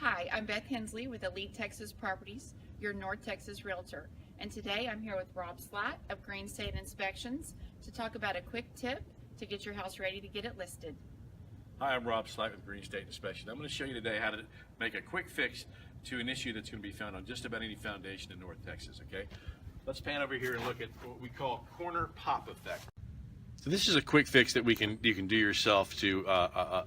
Hi, I'm Beth Hensley with Elite Texas Properties, your North Texas Realtor. And today I'm here with Rob Slatt of Greenstate Inspections to talk about a quick tip to get your house ready to get it listed. Hi, I'm Rob Slatt with Greenstate Inspection. I'm going to show you today how to make a quick fix to an issue that's going to be found on just about any foundation in North Texas, okay? Let's pan over here and look at what we call corner pop effect. So this is a quick fix that you can do yourself to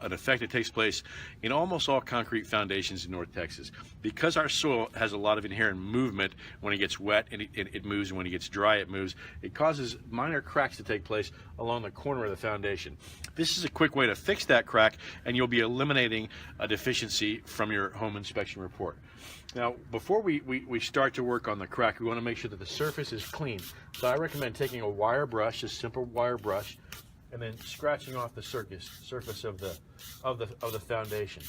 an effect that takes place in almost all concrete foundations in North Texas. Because our soil has a lot of inherent movement, when it gets wet and it moves, and when it gets dry it moves, it causes minor cracks to take place along the corner of the foundation. This is a quick way to fix that crack, and you'll be eliminating a deficiency from your home inspection report. Now, before we start to work on the crack, we want to make sure that the surface is clean. So I recommend taking a wire brush, a simple wire brush, and then scratching off the surface of the foundation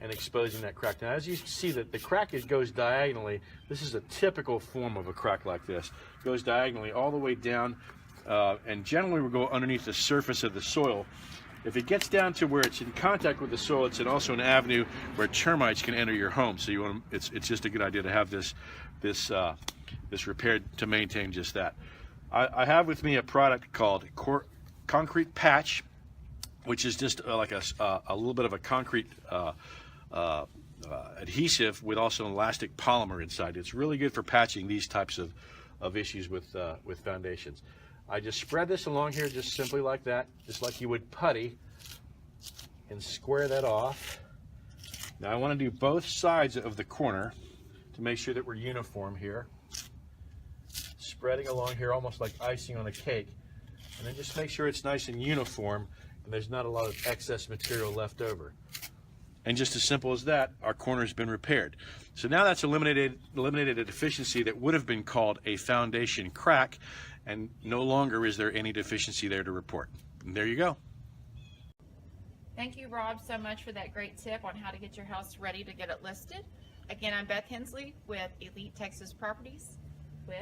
and exposing that crack. Now, as you see that the crack goes diagonally, this is a typical form of a crack like this. It goes diagonally all the way down, and generally will go underneath the surface of the soil. If it gets down to where it's in contact with the soil, it's also an avenue where termites can enter your home. So you want to, it's just a good idea to have this repaired to maintain just that. I have with me a product called Concrete Patch, which is just like a little bit of a concrete adhesive with also an elastic polymer inside. It's really good for patching these types of issues with foundations. I just spread this along here just simply like that, just like you would putty, and square that off. Now I want to do both sides of the corner to make sure that we're uniform here. Spreading along here almost like icing on a cake, and then just make sure it's nice and uniform and there's not a lot of excess material left over. And just as simple as that, our corner has been repaired. So now that's eliminated a deficiency that would have been called a foundation crack, and no longer is there any deficiency there to report. And there you go. Thank you, Rob, so much for that great tip on how to get your house ready to get it listed. Again, I'm Beth Hensley with Elite Texas Properties.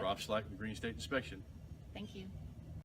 Rob Slatt with Greenstate Inspection. Thank you.